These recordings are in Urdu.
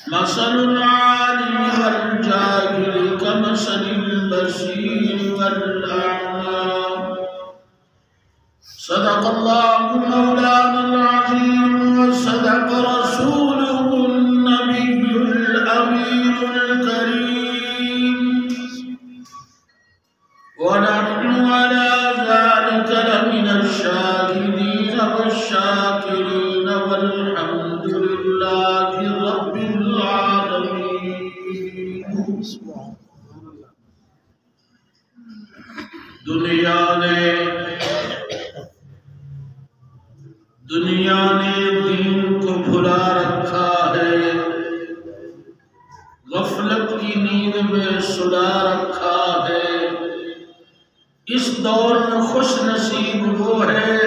مثل العالم والجاهل كمثل البصير والأعمى. صدق الله مولانا العظيم وصدق رسوله النبي الأمين الكريم، ونحن على ذلك لمن الشاهدين والشاكرين، والحمد لله رب العالمين. دنیا نے دین کو بھلا رکھا ہے، غفلت کی نیند میں سلا رکھا ہے۔ اس دور میں خوش نصیب وہ ہے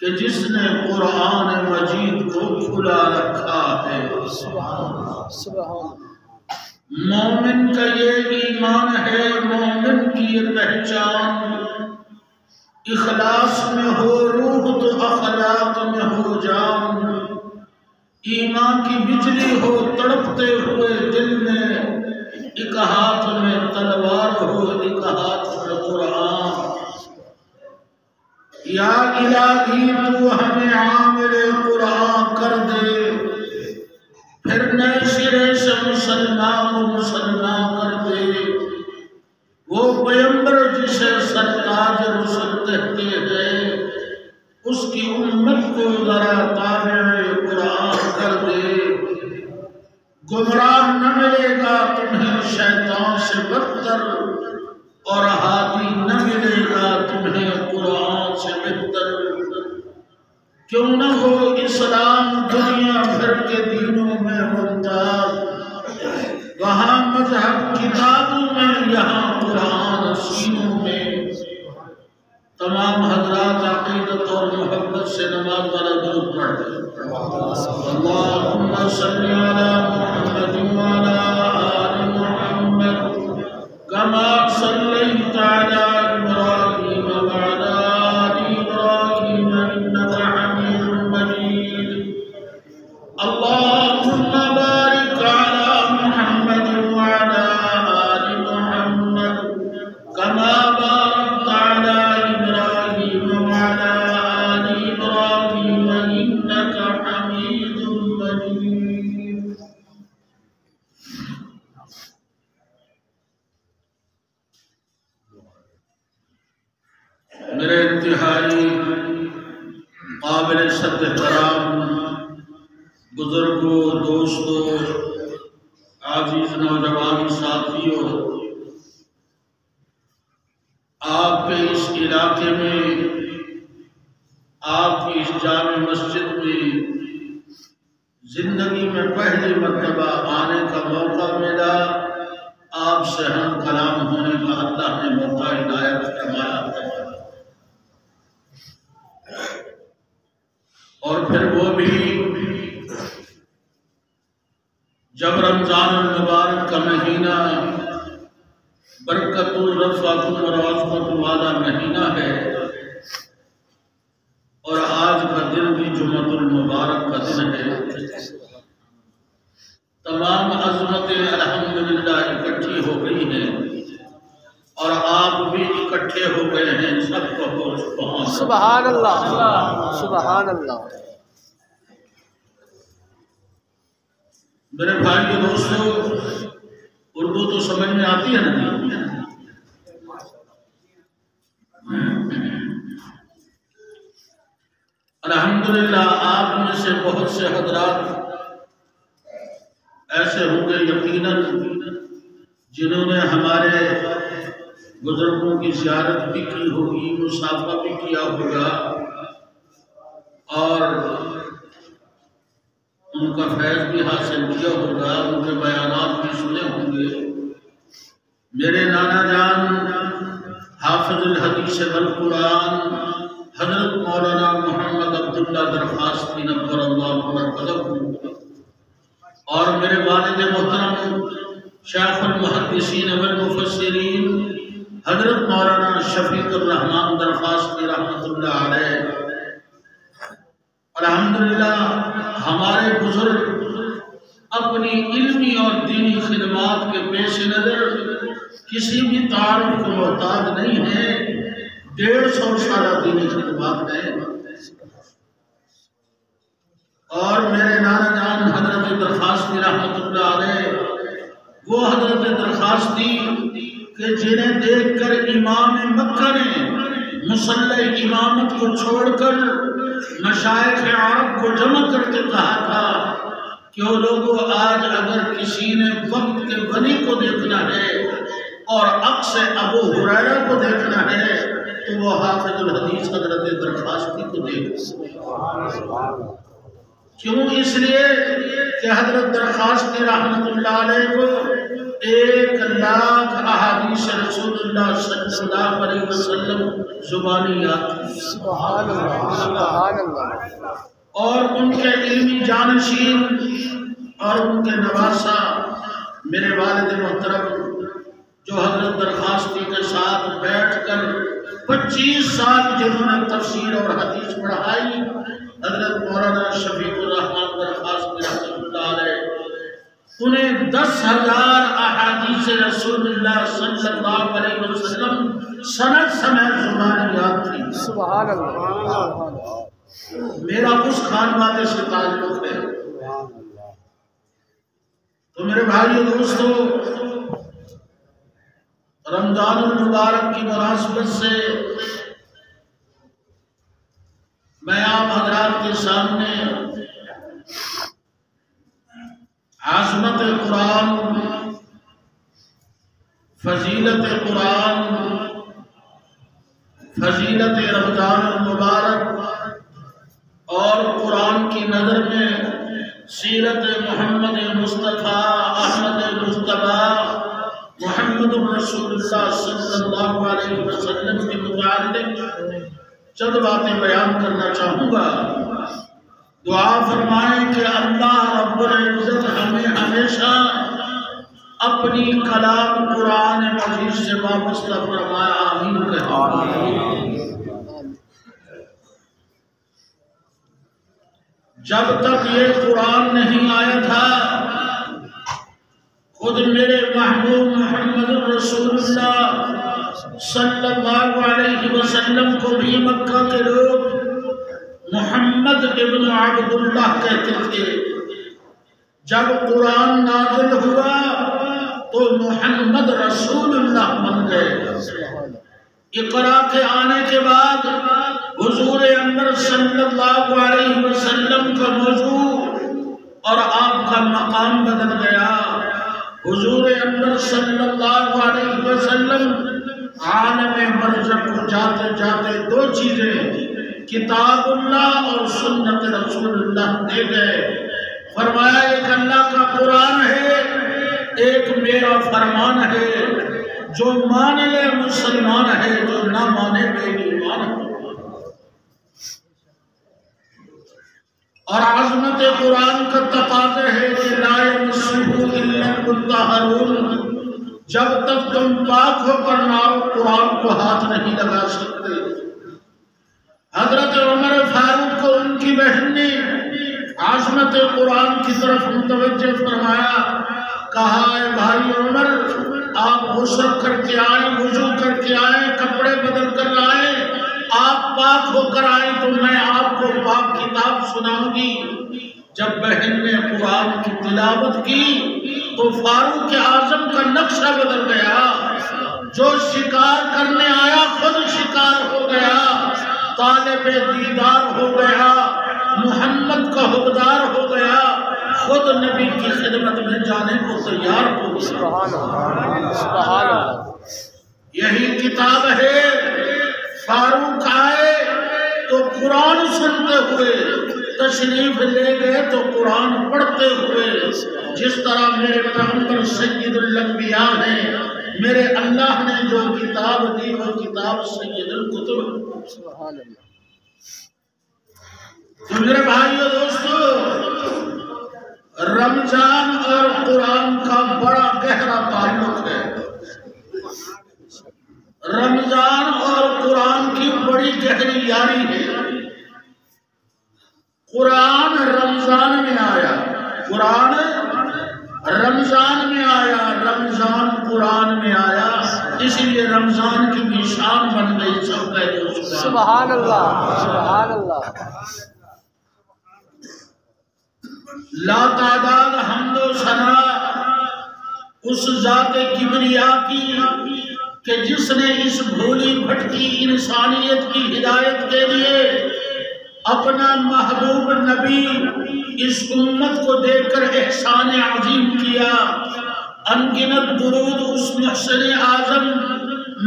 کہ جس نے قرآن مجید کو کھلا رکھا ہے۔ مومن کا یہ ایمان ہے، مومن کی یہ پہچان، اخلاص میں ہو روح تو اخلاق میں ہو جان۔ ایمان کی بجلی ہو تڑپتے ہوئے دل میں، ایک ہاتھ میں تلوار ہو ایک ہاتھ میں قرآن۔ یا الہی تو ہمیں عامل قرآن کر دے، پھر نئے سرے سے مسلمان کو مسلمان کر دے۔ وہ پیغمبر جسے سرتاج رسل کہتے ہیں، اس کی امت کو ذرا تابع قرآن کر دے۔ گمراہ نہ ملے گا تمہیں شیطان سے بدتر، اور ہادی نہ ملے گا تمہیں قرآن سے بہتر۔ کیوں نہ ہو اسلام دنیا بھر کے دینوں میں ممتاز، وہاں مذہب کتابوں میں، یہاں قرآن سینوں میں۔ تمام حضرات عقیدت اور محبت سے نماز والا درود پڑھتے ہیں۔ اللہم صلی علی محمد وعلی آل محمد کما صلیت علی ابراہیم وعلی آل ابراہیم انک حمید مجید۔ اللہم بارک علی محمد وعلی آل محمد کما بارکت علی ابراہیم وعلی آل ابراہیم انک حمید مجید۔ میرے انتہائی قابل صد احترام بزرگوں، دوستوں، عزیز نوجوان ساتھیوں، آپ کے اس علاقے میں، آپ کی اس جامع مسجد میں زندگی میں پہلی مرتبہ آنے کا موقع ملا۔ آپ سے ہم کلام ہونے کا اللہ نے موقع عنایت فرمایا ہے، اور پھر وہ بھی جب رمضان المبارک کا مہینہ برکت الرفعت اور عظمت والا مہینہ ہے، اور آج کا دن بھی جمعۃ المبارک کا دن ہے۔ تمام عظمتیں الحمدللہ اکٹھی ہو گئی ہیں، اور آپ بھی اکٹھے ہو گئے ہیں۔ سب کو سبحان اللہ، سبحان اللہ۔ میرے بھائی اور دوستوں، اردو تو سمجھ میں آتی ہے نا؟ الحمدللہ آپ میں سے بہت سے حضرات ایسے ہوں گے یقیناً جنہوں نے ہمارے بزرگوں کی زیارت بھی کی ہوگی، مصافحہ بھی کیا ہوگا، اور ان کا فیض بھی حاصل کیا ہوگا، ان کے بیانات بھی سنے ہوں گے۔ میرے نانا جان حافظ الحدیث والقرآن حضرت مولانا محمد عبداللہ درخواستی نور اللہ مرکزہ، اور میرے والد محترم شیخ المحدثین والمفسرین حضرت مولانا شفیق الرحمن درخواستی رحمۃ اللہ علیہ۔ الحمدللہ ہمارے بزرگ اپنی علمی اور دینی خدمات کے پیش نظر کسی بھی تعارف کو محتاج نہیں ہے. 150 سالہ دینی خدمات ہیں. اور میرے نانا جان حضرت درخواستی رحمت اللہ علیہ وہ حضرت درخواستی کہ جنہیں دیکھ کر امام مکہ نے مصلی امامت کو چھوڑ کر مشائخ عرب کو جمع کر کے کہا تھا کہ وہ لوگوں آج اگر کسی نے وقت کے ولی کو دیکھنا ہے اور عکس ابو ہریرہ کو دیکھنا ہے تو وہ حافظ الحدیث حضرت درخواستی کو دیکھ. کیوں؟ اس لیے کہ حضرت درخواستی رحمت اللہ علیہ کو 1,00,000 احادیث رسول اللہ صلی اللہ علیہ وسلم زبانی یاد تھی. سبحان اللہ سبحان اللہ. اور ان کے علمی جانشین اور ان کے نواسا میرے والد محترم جو حضرت درخواستی کے ساتھ بیٹھ کر 25 سال جنہوں نے تفسیر اور حدیث پڑھائی، حضرت مولانا شفیق الرحمان درخواستی رحمۃ اللہ علیہ، انہیں 10,000 احادیث رسول اللہ صلی اللہ علیہ وسلم سند سمیت زبان یاد تھی. سبحان اللہ. میرا اس خانوادے سے تعلق ہے. تو میرے بھائیو دوستو، رمضان المبارک کی مناسبت سے میں آپ حضرات کے سامنے عظمت قرآن، فضیلت قرآن، فضیلت رمضان المبارک اور قرآن کی نظر میں سیرت محمد مصطفیٰ احمد مصطفیٰ محمد رسول اللہ صلی اللہ علیہ وسلم کے متعلق چند باتیں بیان کرنا چاہوں گا. دعا فرمائیں کہ اللہ رب العزت ہمیں ہمیشہ اپنی کلام قرآن مجید سے وابستہ فرمائے. آمین کہیں. جب تک یہ قرآن نہیں آیا تھا خود میرے محبوب محمد رسول اللہ صلی اللہ علیہ وسلم کو بھی مکہ کے لوگ محمد ابن عبداللہ کہتے تھے. جب قرآن نازل ہوا تو محمد رسول اللہ بن گئے. اقرا کے آنے کے بعد حضور اکرم صلی اللہ علیہ وسلم کا موضوع اور آپ کا مقام بدل گیا. حضور اکرم صلی اللہ علیہ وسلم عالم برزخ کو جاتے جاتے 2 چیزیں کتاب اللہ اور سنت رسول اللہ دے گئے. فرمایا ایک اللہ کا قرآن ہے، ایک میرا فرمان ہے. جو مانے لے مسلمان ہے، جو نہ مانے بے ایمان ہے. اور عظمت قرآن کا تقاضا ہے کہ لا یمسہ الا المطہرون. جب تک تم پاک ہو کر نہ ہو قرآن کو ہاتھ نہیں لگا سکتے. حضرت عمر فاروق کو ان کی بہن نے عظمت قرآن کی طرف متوجہ فرمایا. کہا اے بھائی عمر، آپ غسل کر کے آئیں، وضو کر کے آئیں، کپڑے بدل کر آئیں، آپ پاک ہو کر آئیں تو میں آپ کو پاک کتاب سناؤں گی. جب بہن نے قرآن کی تلاوت کی تو فاروق اعظم کا نقشہ بدل گیا. جو شکار کرنے آیا خود شکار ہو گیا، طالب دیدار ہو گیا، محمد کا حقدار ہو گیا، خود نبی کی خدمت میں جانے کو تیار ہو گیا. سبحان اللہ سبحان اللہ. یہی کتاب ہے. فاروق آئے تو قرآن سنتے ہوئے، تشریف لے گئے تو قرآن پڑھتے ہوئے. جس طرح میرے پیغمبر سید الانبیاء ہیں، میرے اللہ نے جو کتاب دی وہ کتاب سید الکتب. سبحان اللہ. تو میرے بھائیو دوستو، رمضان اور قرآن کا بڑا گہرا تعلق ہے. رمضان اور قرآن کی بڑی گہری یاری ہے. قرآن رمضان میں آیا. قرآن رمضان میں آیا، رمضان قرآن میں آیا، اس لیے رمضان کی بھی شان بن گئی۔ سب کہتے سبحان اللہ، سبحان اللہ۔ لا تعداد حمد و ثنا اس ذات کبریا کی کہ جس نے اس بھولی بھٹکی انسانیت کی ہدایت کے لیے اپنا محبوب نبی اس امت کو دے کر احسان عظیم کیا۔ انگنت درود اس محسن اعظم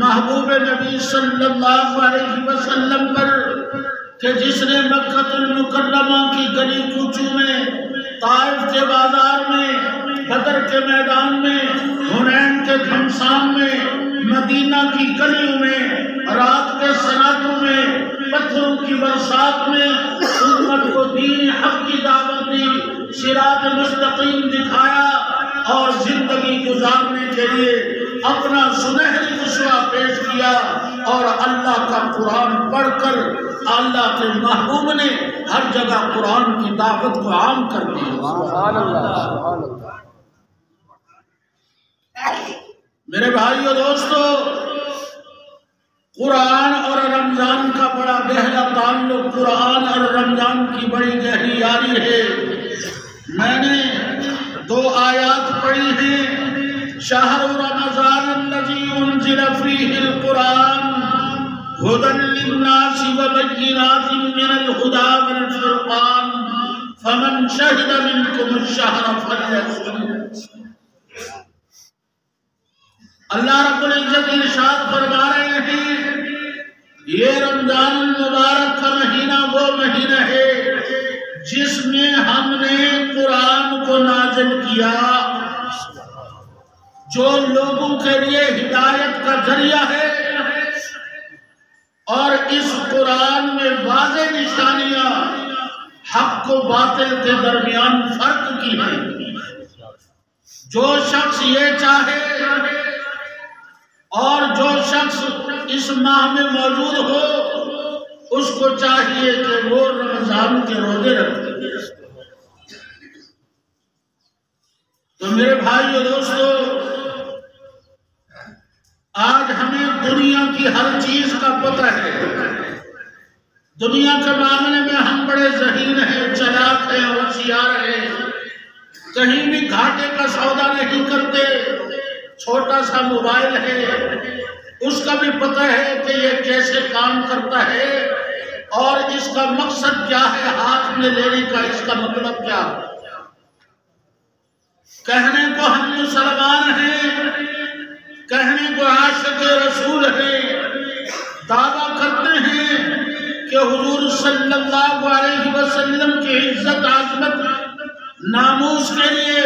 محبوب نبی صلی اللہ علیہ وسلم پر کہ جس نے مکہ المکرمہ کی گلی کوچوں میں، طائف کے بازار میں، بدر کے میدان میں، حنین کے گھمسان میں، مدینہ کی گلیوں میں، رات کے سناتوں میں، پتھروں کی برسات میں امت کو دین حق کی دعوت دی، صراط مستقیم دکھایا اور زندگی گزارنے کے لیے اپنا سنہری اسوہ پیش کیا۔ اور اللہ کا قرآن پڑھ کر اللہ کے محبوب نے ہر جگہ قرآن کی دعوت کو عام کر دی۔ سبحان اللہ، سبحان اللہ۔ میرے بھائیو دوستو، قرآن اور رمضان کا بڑا گہرا تعلق، قرآن اور رمضان کی بڑی گہری یاری ہے۔ میں نے 2 آیات پڑھی ہیں۔ شہر رمضان الذی انزل فیہ القرآن ھدی للناس وبینات من الھدی والفرقان فمن شہد منکم الشہر فلیصمہ۔ اللہ رب العزت ارشاد فرما رہے ہیں، یہ رمضان المبارک کا مہینہ وہ مہینہ ہے جس میں ہم نے قرآن کو نازل کیا، جو لوگوں کے لیے ہدایت کا ذریعہ ہے، اور اس قرآن میں واضح نشانیاں حق و باطل کے درمیان فرق کی ہیں۔ جو شخص یہ چاہے اور جو شخص اس ماہ میں موجود ہو، اس کو چاہیے کہ وہ رمضان کے روزے رکھے۔ تو میرے بھائیو دوستو، آج ہمیں دنیا کی ہر چیز کا پتہ ہے۔ دنیا کے معاملے میں ہم بڑے ذہین ہیں، چلاک ہیں، ہوشیار ہیں، کہیں بھی گھاٹے کا سودا نہیں کرتے۔ چھوٹا سا موبائل ہے، اس کا بھی پتہ ہے کہ یہ کیسے کام کرتا ہے اور اس کا مقصد کیا ہے، ہاتھ میں لینے کا اس کا مطلب کیا ہے۔ کہنے کو ہم مسلمان ہیں، کہنے کو عاشق رسول ہیں، دعویٰ کرتے ہیں کہ حضور صلی اللہ علیہ وسلم کی عزت عظمت ناموس کے لیے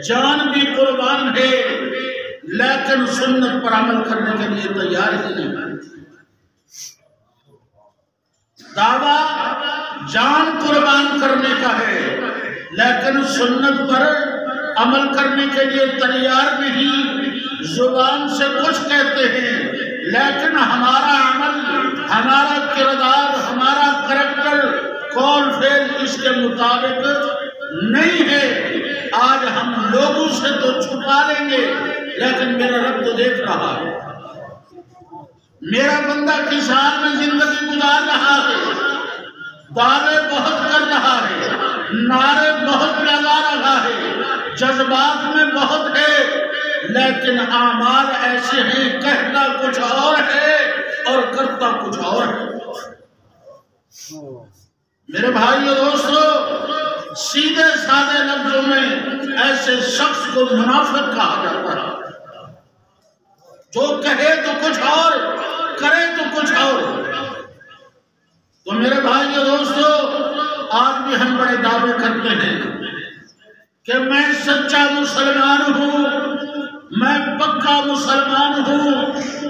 جان بھی قربان ہے، لیکن سنت پر عمل کرنے کے لیے تیار ہی نہیں۔ دعویٰ جان قربان کرنے کا ہے، لیکن سنت پر عمل کرنے کے لیے تیار نہیں۔ زبان سے کچھ کہتے ہیں، لیکن ہمارا عمل، ہمارا کردار، ہمارا کریکٹر، قول فعل اس کے مطابق نہیں ہے۔ آج ہم لوگوں سے تو چھپا لیں گے، لیکن میرا رب تو دیکھ رہا ہے۔ میرا بندہ کس حال میں زندگی گزار رہا ہے، دعوے بہت کر رہا ہے، نعرے بہت لگا رہا ہے، جذبات میں بہت ہے، لیکن اعمال ایسے ہیں، کہتا کچھ اور ہے اور کرتا کچھ اور ہے۔ میرے بھائیو دوستو، سیدھے سادے لفظوں میں ایسے شخص کو منافق کہا جاتا ہے، جو کہے تو کچھ اور، کرے تو کچھ اور۔ تو میرے بھائیو دوستو، آج بھی ہم بڑے دعوے کرتے ہیں کہ میں سچا مسلمان ہوں، میں پکا مسلمان ہوں،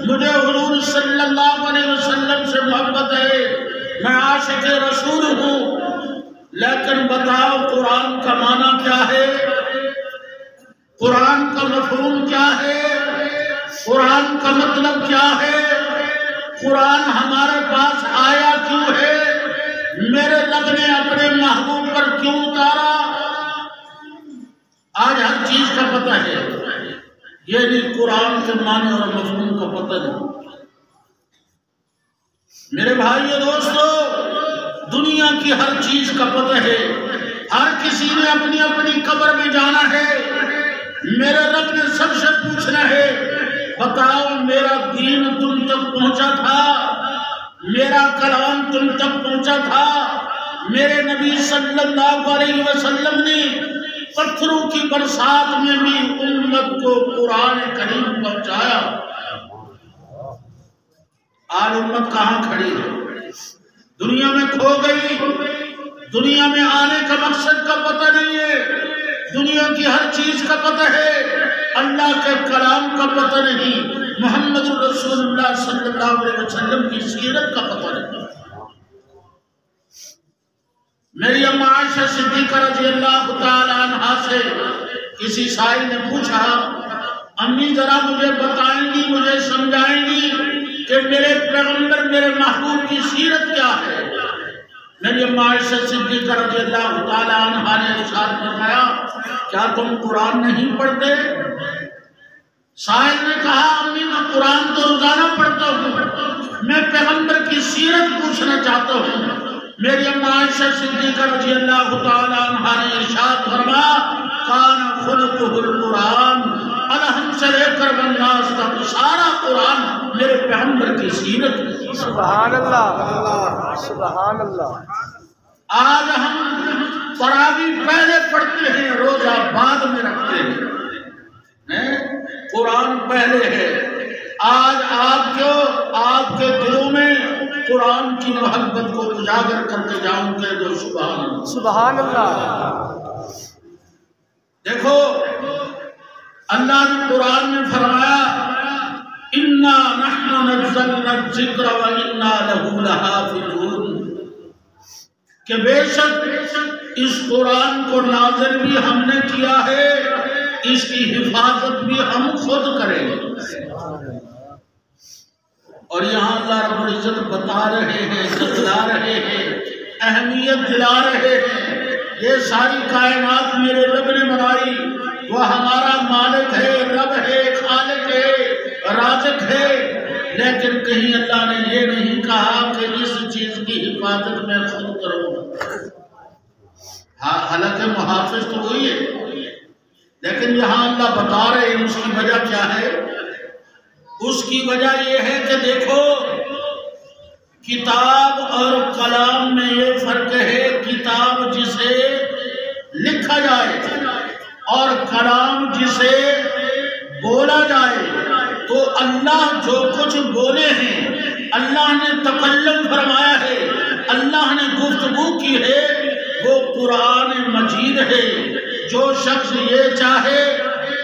مجھے حضور صلی اللہ علیہ وسلم سے محبت ہے، میں عاشق رسول ہوں، لیکن بتاؤ قرآن کا معنی کیا ہے، قرآن کا مفہوم کیا ہے، قرآن کا مطلب کیا ہے، قرآن ہمارے پاس آیا کیوں ہے، میرے رب نے اپنے محبوب پر کیوں اتارا۔ آج ہر چیز کا پتہ ہے، یہ نہیں قرآن کے معنی اور مضمون کا پتہ نہیں۔ میرے بھائیو دوستو، دنیا کی ہر چیز کا پتہ ہے، ہر کسی نے اپنی اپنی قبر میں جانا ہے۔ میرے رب نے سب سے پوچھنا ہے، بتاؤ میرا دین تم تک پہنچا تھا، میرا کلام تم تک پہنچا تھا؟ میرے نبی صلی اللہ علیہ وسلم نے پتھروں کی برسات میں بھی امت کو قرآن کریم پہنچایا۔ آج امت کہاں کھڑی ہے؟ دنیا میں کھو گئی، دنیا میں آنے کا مقصد کا پتہ نہیں ہے، دنیا کی ہر چیز کا پتہ ہے، اللہ کے کلام کا پتہ نہیں، محمد رسول اللہ صلی اللہ علیہ وسلم کی سیرت کا پتہ نہیں۔ میری اماں عائشہ صدیقہ رضی اللہ تعالی عنہا سے کسی سائل نے پوچھا، امی ذرا مجھے بتائیں گی، مجھے سمجھائیں گی کہ میرے پیغمبر میرے محبوب کی سیرت کیا ہے؟ میری اماں عائشہ صدیقہ رضی اللہ تعالی عنہا نے ارشاد فرمایا، کیا تم قرآن نہیں پڑھتے؟ سائل نے کہا، امی میں قرآن تو روزانہ پڑھتا ہوں، میں پیغمبر کی سیرت پوچھنا چاہتا ہوں۔ میری اماں عائشہ صدیقہ رضی اللہ تعالی عنہا نے ارشاد فرمایا، کان خلقہ القرآن، الحم سے لے کر والناس تک سارا قرآن میرے پیغمبر کی سیرت۔ سبحان اللہ، سبحان اللہ۔ آج ہم تراویح پہلے پڑھتے ہیں، روزہ بعد میں رکھتے ہیں، قرآن پہلے ہے۔ آج آپ کے دلوں میں قرآن کی محبت کو اجاگر کرتے جاؤں گے جو سبحان اللہ، سبحان اللہ۔ دیکھو اللہ نے قرآن میں فرمایا، اِنَّا نَحْنُ نَزَّلْنَا الذِّكْرَ وَإِنَّا لَهُ لَحَافِظُونَ، کہ بے شک اس قرآن کو نازل بھی ہم نے کیا ہے، اس کی حفاظت بھی ہم خود کریں گے۔ اور یہاں اللہ رب العزت بتا رہے ہیں، بتلا رہے ہیں، اہمیت دلا رہے ہیں، یہ ساری کائنات میرے رب نے بنائی، وہ ہمارا مالک ہے، رب ہے، خالق ہے، رازق ہے، لیکن کہیں اللہ نے یہ نہیں کہا کہ اس چیز کی حفاظت میں خود کروں گا۔ حالانکہ محافظ تو وہی ہے، لیکن یہاں اللہ بتا رہے ہیں اس کی وجہ کیا ہے؟ اس کی وجہ یہ ہے کہ دیکھو، کتاب اور کلام میں یہ فرق ہے، کتاب جسے لکھا جائے اور کلام جسے بولا جائے، تو اللہ جو کچھ بولے ہیں، اللہ نے تکلم فرمایا ہے، اللہ نے گفتگو کی ہے، وہ قرآن مجید ہے۔ جو شخص یہ چاہے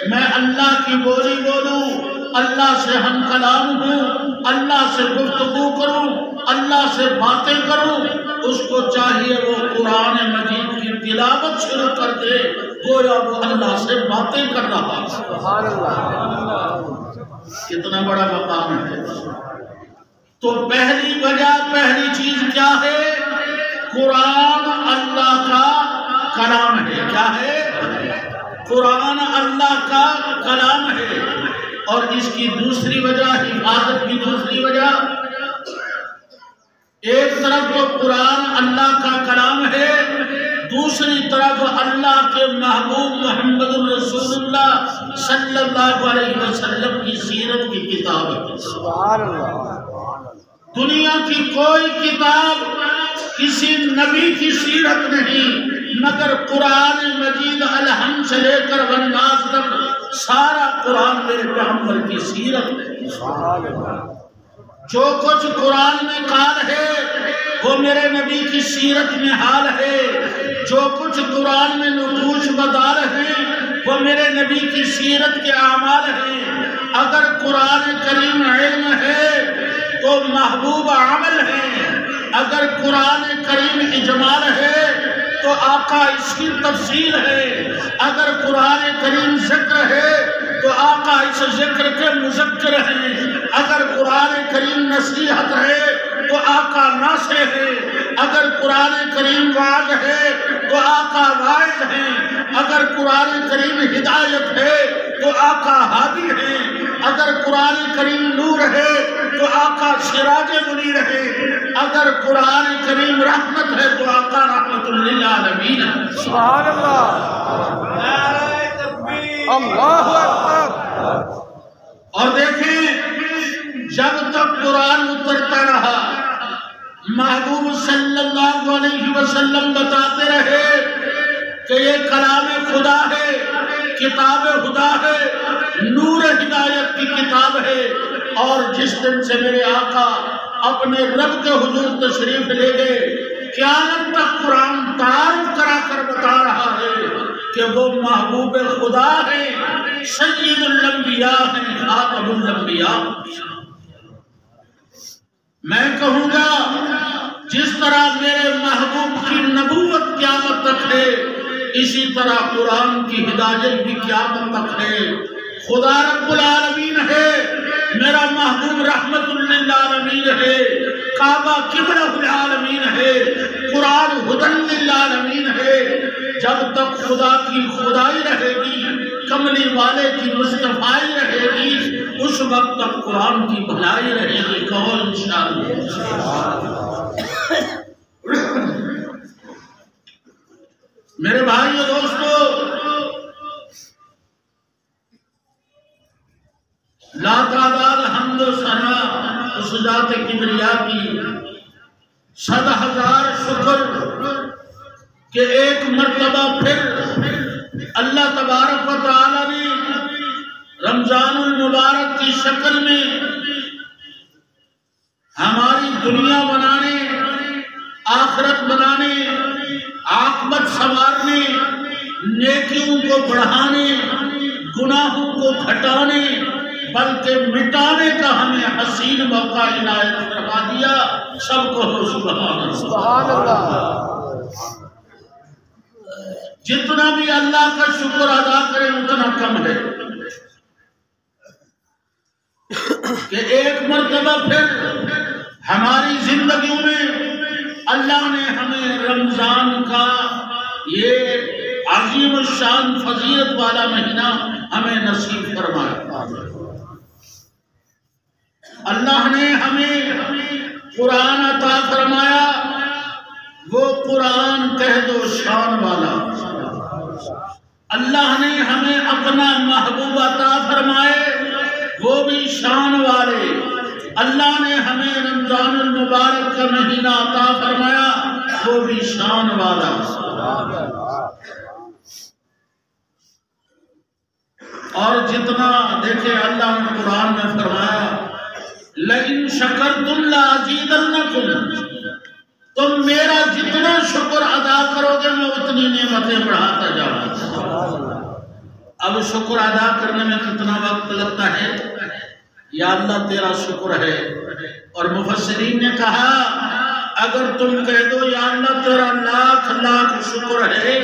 میں اللہ کی بولی بولوں، اللہ سے ہم کلام ہوں، اللہ سے گفتگو کروں، اللہ سے باتیں کروں، اس کو چاہیے وہ قرآن مجید کی تلاوت شروع کر دے، گویا وہ اللہ سے باتیں کر رہا۔ سبحان اللہ، کتنا بڑا مقام ہے۔ تو پہلی وجہ، پہلی چیز کیا ہے؟ قرآن اللہ کا کلام ہے۔ کیا ہے؟ قرآن اللہ کا کلام ہے۔ اور اس کی دوسری وجہ، حفاظت کی دوسری وجہ، ایک طرف تو قرآن اللہ کا کلام ہے، دوسری طرف اللہ کے محبوب محمد رسول اللہ صلی اللہ علیہ وسلم کی سیرت کی کتاب ہے۔ سبحان اللہ۔ دنیا کی کوئی کتاب کسی نبی کی سیرت نہیں، مگر قرآن مجید الحم سے لے کر والناس تک سارا قرآن میرے پیغمبر کی سیرت ہے۔ سبحان اللہ۔ جو کچھ قرآن میں قال ہے وہ میرے نبی کی سیرت میں حال ہے، جو کچھ قرآن میں نقوش بدار ہیں وہ میرے نبی کی سیرت کے اعمال ہیں۔ اگر قرآن کریم علم ہے تو محبوب عمل ہے، اگر قرآن کریم اجمال ہے تو آقا اس کی تفصیل ہے، اگر قرآن کریم ذکر ہے تو آقا اس ذکر کے مذکر ہیں، اگر قرآن کریم نصیحت ہے تو آقا ناصح ہے، اگر قرآن کریم وعظ ہے تو آقا واعظ ہیں، اگر قرآن کریم ہدایت ہے تو آقا ہادی ہیں، اگر قرآن کریم نور ہے تو آقا سراج منیر ہے، اگر قرآن کریم رحمت ہے تو آقا رحمت للعالمین ہے۔ سبحان اللہ، نعرہ تکبیر، اللہ اکبر۔ اور دیکھیں جب تک قرآن اترتا رہا محبوب صلی اللہ علیہ وسلم بتاتے رہے کہ یہ کلام خدا ہے، کتاب خدا ہے، نور ہدایت کی کتاب ہے، اور جس دن سے میرے آقا اپنے رب کے حضور تشریف لے گئے قیامت تک قرآن تعارف کرا کر بتا رہا ہے کہ وہ محبوب خدا ہیں، سید الانبیاء ہیں، خاتم الانبیاء۔ میں کہوں گا جس طرح میرے محبوب کی نبوت قیامت تک ہے، اسی طرح قرآن کی ہدایت بھی قیامت تک ہے۔ خدا رب العالمین ہے، میرا محبوب رحمت للعالمین ہے، کعبہ قبلہ العالمین ہے، قرآن ہدی للعالمین ہے۔ جب تک خدا کی خدائی رہے گی، کملی والے کی مصطفائی رہے گی، اس وقت تک قرآن کی بھلائی رہے گی۔ کہو انشاءاللہ۔ میرے بھائیو دوستو، لا تعداد حمد و ثنا اس ذات کبریا کی، 100,000 شکر کہ ایک مرتبہ پھر اللہ تبارک و تعالی نے رمضان المبارک کی شکل میں ہماری دنیا بنانے، آخرت بنانے، عاقبت سنوارنے، نیکیوں کو بڑھانے، گناہوں کو گھٹانے بلکہ مٹانے کا ہمیں حسین موقع عنایت فرما دیا۔ سب کو سبحان اللہ۔ سبحان اللہ۔ جتنا بھی اللہ کا شکر ادا کرے اتنا کم ہے کہ ایک مرتبہ پھر ہماری زندگیوں میں اللہ نے ہمیں رمضان کا یہ عظیم الشان فضیلت والا مہینہ ہمیں نصیب فرمایا۔ اللہ نے ہمیں قرآن عطا فرمایا، وہ قرآن کہہ دو شان والا۔ اللہ نے ہمیں اپنا محبوب عطا فرمائے، وہ بھی شان والے۔ اللہ نے ہمیں رمضان المبارک کا مہینہ عطا فرمایا، وہ بھی شان والا۔ اور جتنا دیکھیں اللہ نے قرآن میں فرمایا لَإِن شَكَرْتُمْ لَأَزِيدَنَّكُمْ، تم میرا جتنا شکر ادا کرو گے میں اتنی نعمتیں بڑھاتا جاؤں گا۔ اب شکر ادا کرنے میں کتنا وقت لگتا ہے؟ یا اللہ تیرا شکر ہے۔ اور مفسرین نے کہا اگر تم کہہ دو یا اللہ تیرا لاکھ لاکھ شکر ہے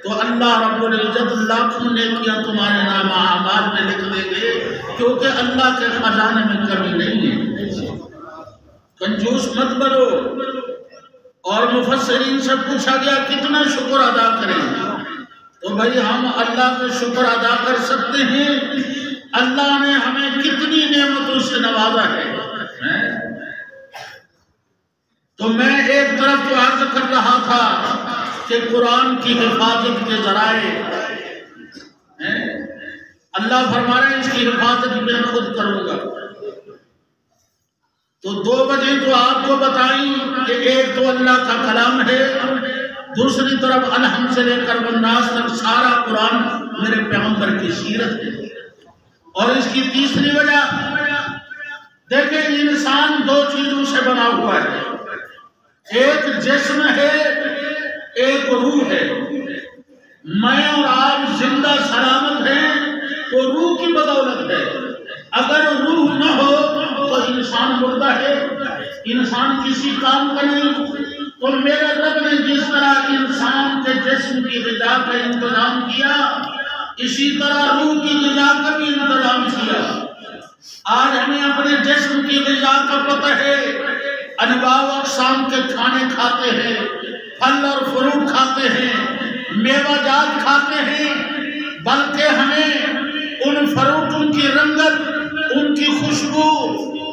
تو اللہ رب العزت لاکھوں نیکیاں تمہارے نام اعمال میں لکھ دیں گے، کیونکہ اللہ کے خزانے میں کمی نہیں ہے۔ کنجوس مت بنو۔ اور مفسرین سے پوچھا گیا کتنا شکر ادا کریں؟ تو بھائی ہم اللہ کا شکر ادا کر سکتے ہیں، اللہ نے ہمیں کتنی نعمتوں سے نوازا ہے۔ تو میں ایک طرف تو عرض کر رہا تھا کہ قرآن کی حفاظت کے ذرائع، اللہ فرما رہے ہیں اس کی حفاظت میں خود کروں گا۔ تو 2 وجہ تو آپ کو بتائیں کہ ایک تو اللہ کا کلام ہے، دوسری طرف الحمد سے لے کر والناس تک سارا قرآن میرے پیغمبر کی سیرت ہے۔ اور اس کی تیسری وجہ دیکھیں انسان 2 چیزوں سے بنا ہوا ہے، ایک جسم ہے ایک روح ہے۔ میں اور آپ زندہ سلامت ہیں تو روح کی بدولت ہے، اگر روح نہ ہو تو انسان مردہ ہے، انسان کسی کام کا نہیں۔ تو میرے رب نے جس طرح انسان کے جسم کی غذا کا انتظام کیا، اسی طرح روح کی غذا کا بھی انتظام کیا۔ آج ہمیں اپنے جسم کی غذا کا پتہ ہے، انواع و اقسام کے کھانے کھاتے ہیں، پھل اور فروٹ کھاتے ہیں، میوہ جات کھاتے ہیں، بلکہ ہمیں ان فروٹوں کی رنگت، ان کی خوشبو،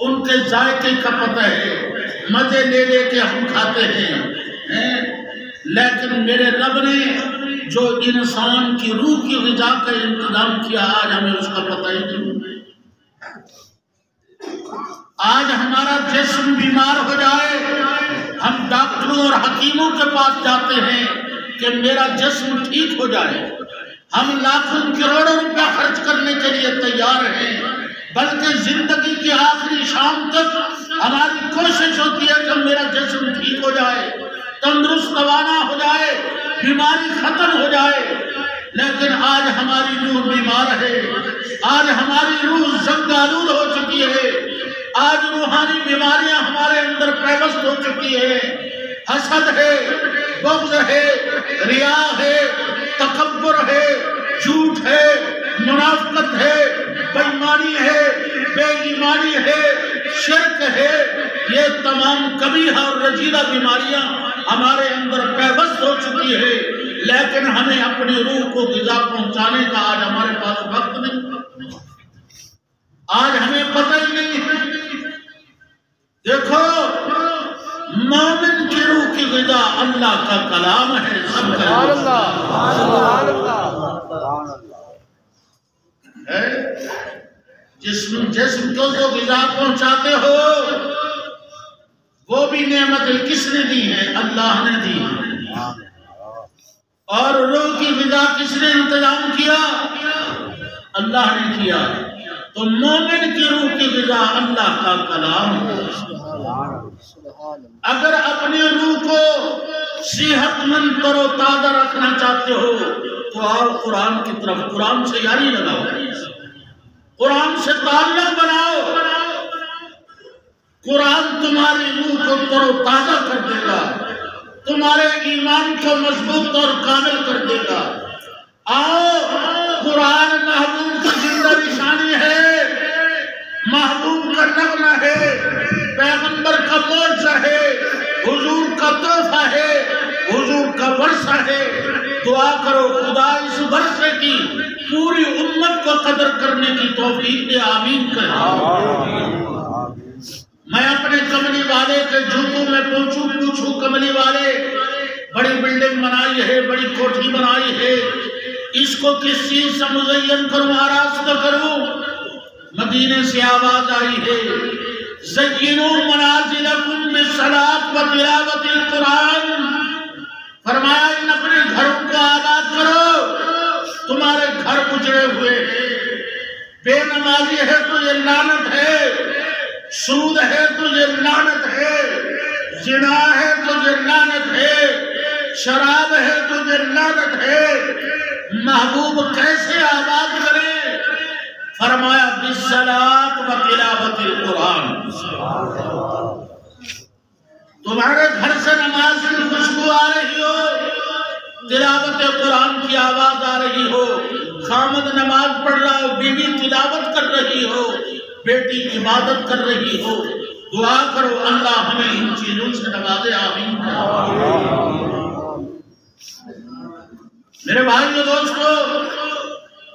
ان کے ذائقے کا پتہ ہے، مزے لے لے کے ہم کھاتے ہیں۔ لیکن میرے رب نے جو انسان کی روح کی غذا کا انتظام کیا، آج ہمیں اس کا پتہ ہی نہیں۔ آج ہمارا جسم بیمار ہو جائے، ہم ڈاکٹروں اور حکیموں کے پاس جاتے ہیں کہ میرا جسم ٹھیک ہو جائے، ہم لاکھوں کروڑوں روپیہ خرچ کرنے کے لیے تیار ہیں، بلکہ زندگی کی آخری شام تک ہماری کوشش ہوتی ہے کہ میرا جسم ٹھیک ہو جائے، تندرست توانا ہو جائے، بیماری ختم ہو جائے۔ لیکن آج ہماری روح بیمار ہے، آج ہماری روح زنگآلود ہو چکی ہے، آج روحانی بیماریاں ہمارے اندر پیوست ہو چکی ہے، حسد ہے، بغض ہے، ریا ہے، تکبر ہے، جھوٹ ہے، منافقت ہے، بے ایمانی ہے، بے ایمانی ہے، شرک ہے، یہ تمام قبیحہ اور رذیلہ بیماریاں ہمارے اندر پیوست ہو چکی ہے، لیکن ہمیں اپنی روح کو غذا پہنچانے کا آج ہمارے پاس وقت نہیں، آج ہمیں پتہ ہی نہیں۔ دیکھو، مومن کی روح کی غذا اللہ کا کلام ہے، سب کا جسم کو جو غذا پہنچاتے ہو وہ بھی نعمت کس نے دی ہے؟ اللہ نے دی ہے۔ اور روح کی غذا کس نے انتظام کیا؟ اللہ نے کیا۔ تو مومن کی روح کی غذا اللہ کا کلام ہے۔ اگر اپنی روح کو صحت مند تر و تازہ رکھنا چاہتے ہو تو آؤ قرآن کی طرف، قرآن سے یاری لگاؤ، قرآن سے تعلق بناؤ، قرآن تمہاری روح کو تر و تازہ کر دے گا، تمہارے ایمان کو مضبوط اور کامل کر دے گا۔ آؤ، قرآن محبوب کی زندہ نشانی ہے، محبوب کا نغمہ ہے، پیغمبر کا معجزہ ہے، حضور کا تحفہ ہے، حضور کا ورثہ ہے۔ دعا کرو خدا اس ورثے کی پوری امت کو قدر کرنے کی توفیق دے، آمین کریں۔ میں اپنے کملی والے کے جوتوں میں پوچھوں کملی والے، بڑی بلڈنگ بنائی ہے، بڑی کوٹھی بنائی ہے، اس کو کس چیز سے مزین کروں، آراستہ کروں؟ مدینے سے آواز آئی ہے، زینوا منازلکم بالصلاۃ و تلاوت القرآن۔ فرمایا ان اپنے گھروں کو آباد کرو، تمہارے گھر اجڑے ہوئے ہیں، بے نمازی ہے تو یہ لعنت ہے، سود ہے تو یہ لعنت ہے، زنا ہے تو یہ لعنت ہے، شراب ہے تو یہ لعنت ہے۔ محبوب کیسے آباد کرے؟ فرمایا بالصلاۃ و تلاوت القرآن۔ تمہارے گھر سے نماز کی خوشبو آ رہی ہو، تلاوت قرآن کی آواز آ رہی ہو، خامد نماز پڑھ رہا ہو، بیوی تلاوت کر رہی ہو، بیٹی عبادت کر رہی ہو، دعا کرو اللہ ہمیں ان چیزوں سے نوازے، آمین۔ میرے بھائی و دوستو،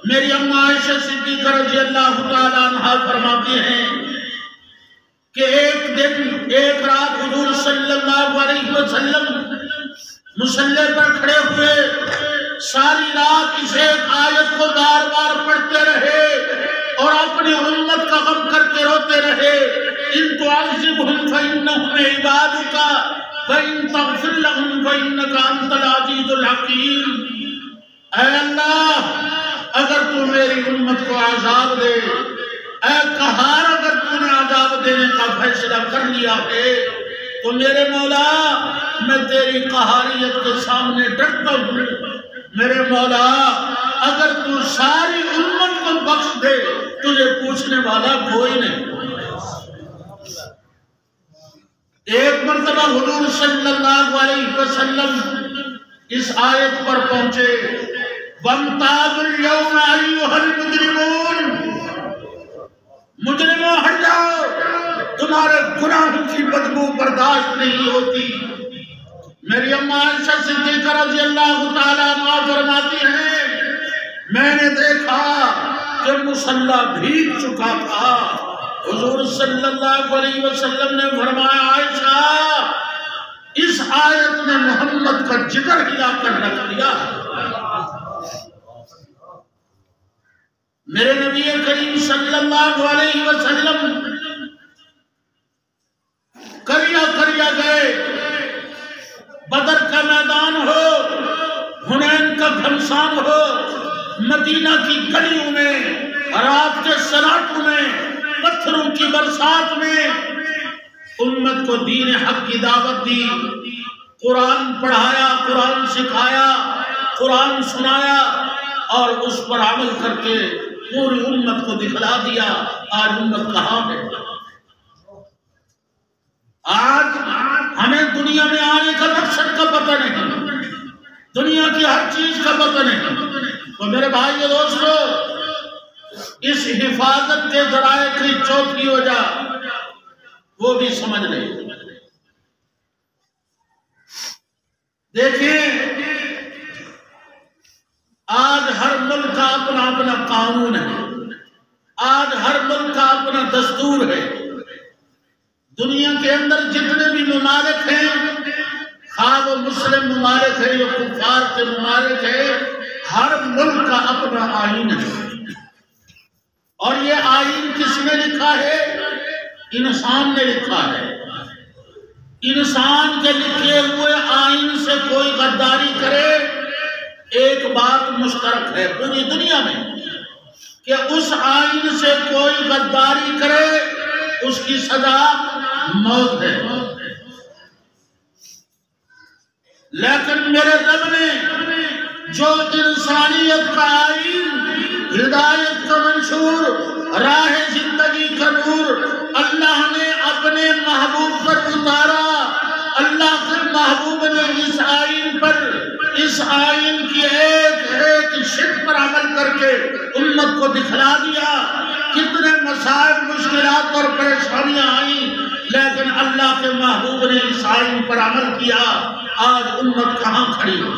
میری اماں عائشہ صدیقہ رضی اللہ تعالیٰ عنہا فرماتی ہیں کہ ایک رات حضور صلی اللہ علیہ وسلم مصلی پر کھڑے ہوئے، ساری رات اس ایک آیت کو بار بار پڑھتے رہے اور اپنی امت کا غم کرتے روتے رہے۔ ان تعذبہم فإنہم عبادک وإن تغفر لہم فإنک انت العزیز الحکیم۔ اے اللہ، اگر تو میری امت کو عذاب دے، اے قہار، اگر تو نے عذاب دینے کا فیصلہ کر لیا ہے تو میرے مولا میں تیری قہاریت کے سامنے ڈرتا ہوں۔ میرے مولا اگر تو ساری امت کو بخش دے، تجھے پوچھنے والا کوئی نہیں۔ ایک مرتبہ حضور صلی اللہ علیہ وسلم اس آیت پر پہنچے، وَامْتَازُوا الْيَوْمَ أَيُّهَا الْمُجْرِمُونَ، مجرموں ہٹ جاؤ، تمہارے گناہوں کی بدبو برداشت نہیں ہوتی۔ میری اماں عائشہ صدیقہ رضی اللہ تعالیٰ عنہ فرماتی ہیں میں نے دیکھا کہ مصلی بھیگ چکا تھا، حضور صلی اللہ علیہ وسلم نے فرمایا عائشہ اس آیت نے محمد کا جگر ہلا کر رکھ دیا۔ میرے نبی کریم صلی اللہ علیہ وسلم کریا گئے، بدر کا میدان ہو، حنین کا گھمسان ہو، مدینہ کی گلیوں میں، رات کے سراٹوں میں، پتھروں کی برسات میں امت کو دین حق کی دعوت دی، قرآن پڑھایا، قرآن سکھایا، قرآن سنایا اور اس پر عمل کر کے پوری امت کو دکھلا دیا۔ آج امت کہاں ہے؟ آج ہمیں دنیا میں آنے کا مقصد کا پتہ نہیں، دنیا کی ہر چیز کا پتہ نہیں۔ تو میرے بھائی اور دوستو، اس حفاظت کے ذرائع کی چوتھی وجہ وہ بھی سمجھ لیں۔ دیکھیں آج ہر ملک کا اپنا اپنا قانون ہے، آج ہر ملک کا اپنا دستور ہے۔ دنیا کے اندر جتنے بھی ممالک ہیں، خواہ وہ مسلم ممالک ہیں یا کفار کے ممالک ہیں، ہر ملک کا اپنا آئین ہے، اور یہ آئین کس نے لکھا ہے؟ انسان نے لکھا ہے۔ انسان کے لکھے ہوئے آئین سے کوئی غداری کرے، ایک بات مشترک ہے پوری دنیا میں کہ اس آئین سے کوئی غداری کرے اس کی سزا موت ہے۔ لیکن میرے رب نے جو انسانیت کا آئین، ہدایت کا منشور، راہ زندگی کا نور اللہ نے اپنے محبوب پر اتارا، اللہ کے محبوب نے اس آئین پر، اس آئین کی ایک ایک شق پر عمل کر کے امت کو دکھلا دیا۔ کتنے مسائل، مشکلات اور پریشانیاں آئیں، لیکن اللہ کے محبوب نے اس آئین پر عمل کیا۔ آج امت کہاں کھڑی ہے؟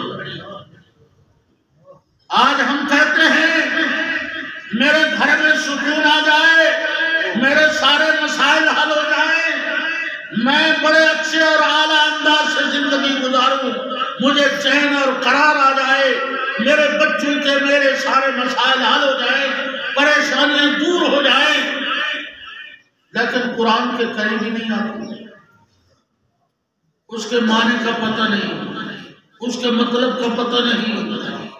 آج ہم کہتے ہیں میرے گھر میں سکون آ جائے، میرے سارے مسائل حل ہو جائیں، میں بڑے اچھے اور اعلیٰ انداز سے زندگی گزاروں، مجھے چین اور قرار آ جائے، میرے بچوں کے میرے سارے مسائل حل ہو جائیں، پریشانیاں دور ہو جائیں، لیکن قرآن کے قریب ہی نہیں آتی، اس کے معنی کا پتہ نہیں، اس کے مطلب کا پتہ نہیں،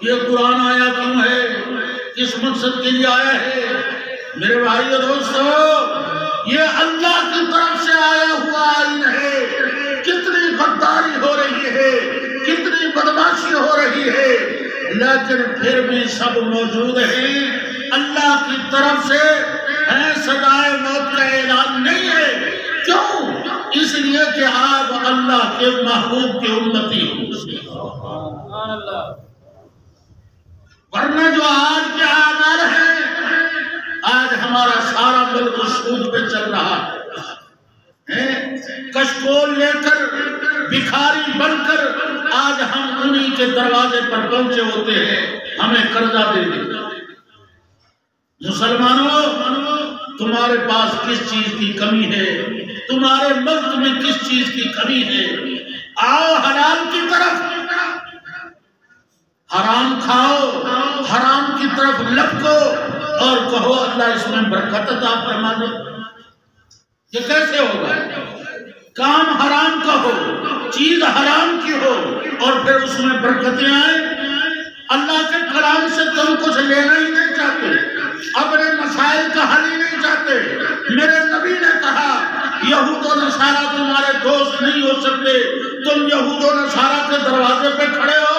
یہ قرآن آیا کیوں ہے، کس مقصد کے لیے آیا ہے؟ میرے بھائی اور دوستو، یہ اللہ کی طرف سے آیا ہوا آئین ہے۔ کتنی غداری ہو رہی ہے، کتنی بدماشی ہو رہی ہے، لیکن پھر بھی سب موجود ہیں۔ اللہ کی طرف سے سزائے موت کا اعلان نہیں ہے۔ کیوں؟ اس لیے کہ آپ اللہ کے محبوب کے امتی ہو، ورنہ جو آج کے اعمال ہیں، آج ہمارا سارا ملک سود پہ چل رہا ہے، کشکول لے کر، بھکاری بن کر آج ہم انہی کے دروازے پر پہنچے ہوتے ہیں، ہمیں قرضہ دے دیں۔ مسلمانوں، تمہارے پاس کس چیز کی کمی ہے؟ تمہارے ملک میں کس چیز کی کمی ہے؟ آؤ حلال کی طرف، حرام کھاؤ، حرام کی طرف لپکو اور کہو اللہ اس میں برکت عطا فرما دے۔ یہ کیسے ہوگا؟ کام حرام کا ہو، چیز حرام کی ہو اور پھر اس میں برکتیں آئیں۔ اللہ کے کلام سے تم کچھ لینا ہی نہیں چاہتے، اپنے مسائل کا حل ہی نہیں چاہتے۔ میرے نبی نے کہا یہود و نصارہ تمہارے دوست نہیں ہو سکتے، تم یہود و نصارہ کے دروازے پہ کھڑے ہو،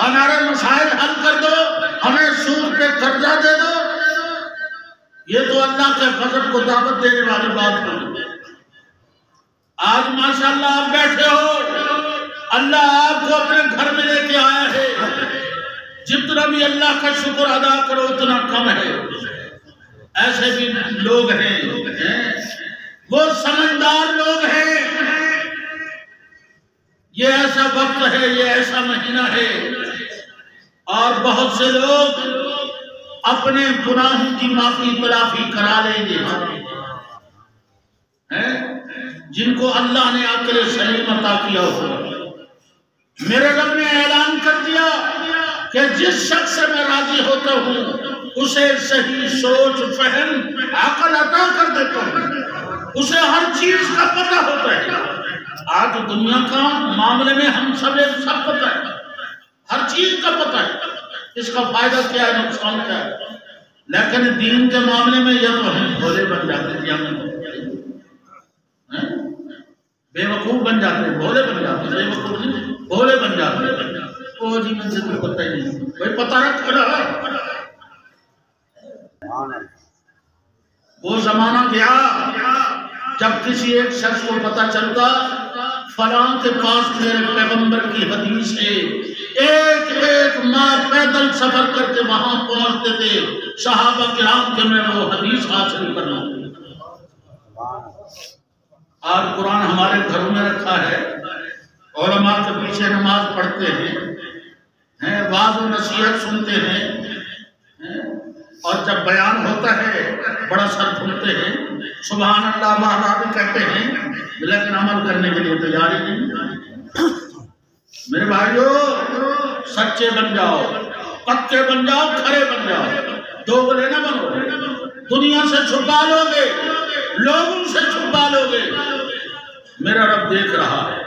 ہمارے مسائل حل کر دو، ہمیں سود پہ قرضہ دے دو۔ یہ تو اللہ کے غضب کو دعوت دینے والی بات ہے۔ آج ماشاءاللہ آپ بیٹھے ہو، اللہ آپ کو اپنے گھر میں لے کے آیا ہے، جتنا بھی اللہ کا شکر ادا کرو اتنا کم ہے۔ ایسے بھی لوگ ہیں، وہ سمجھدار لوگ ہیں یہ ایسا وقت ہے، یہ ایسا مہینہ ہے، اور بہت سے لوگ اپنے گناہوں کی معافی تلافی کرا لیں گے، جن کو اللہ نے عقل سلیم عطا کیا ہو۔ میرے رب نے اعلان کر دیا کہ جس شخص سے میں راضی ہوتا ہوں اسے صحیح سوچ فہم عقل عطا کر دیتا ہوں، اسے ہر چیز کا پتہ ہوتا ہے۔ آج دنیا کا معاملے میں ہم سب پتہ ہے، ہر چیز کا پتہ ہے، اس کا فائدہ کیا ہے، نقصان کیا ہے، لیکن دین کے معاملے میں یہ تو ہم بھولے بن جاتے ہیں، بے وقوف بن جاتے ہیں، بھولے بن جاتے ہیں، بے وقوف نہیں بھولے بن جاتے ہیں۔ وہ جی میں سے کوئی پتہ ہی نہیں، کوئی پتہ رکھ رہا۔ وہ زمانہ گیا جب کسی ایک شخص کو پتہ چلتا فلاں کے پاس میرے پیغمبر کی حدیث ہے، ایک ایک ماہ پیدل سفر کر کے وہاں پہنچتے تھے صحابہ کرام کے میں وہ حدیث حاصل کرنا۔ آج قرآن ہمارے گھروں میں رکھا ہے، علماء کے پیچھے نماز پڑھتے ہیں، وعظ و نصیحت سنتے ہیں، اور جب بیان ہوتا ہے بڑا سر پھولتے ہیں، سبحان اللہ وحدہ بھی کہتے ہیں، لیکن عمل کرنے کے لیے تیاری نہیں۔ میرے بھائیو، سچے بن جاؤ، پکے بن جاؤ، کھڑے بن جاؤ، دوگلے نہ بنو۔ دنیا سے چھپا لو گے، لوگوں سے چھپا لو گے، میرا رب دیکھ رہا ہے۔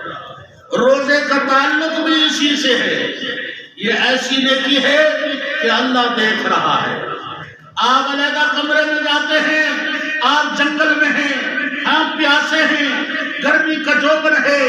روزے کا تعلق بھی اسی سے ہے، یہ ایسی نیکی ہے کہ اللہ دیکھ رہا ہے۔ آپ علیحدہ کمرے میں جاتے ہیں، آپ جنگل میں ہیں، آپ پیاسے ہیں، گرمی کا جوبن ہے،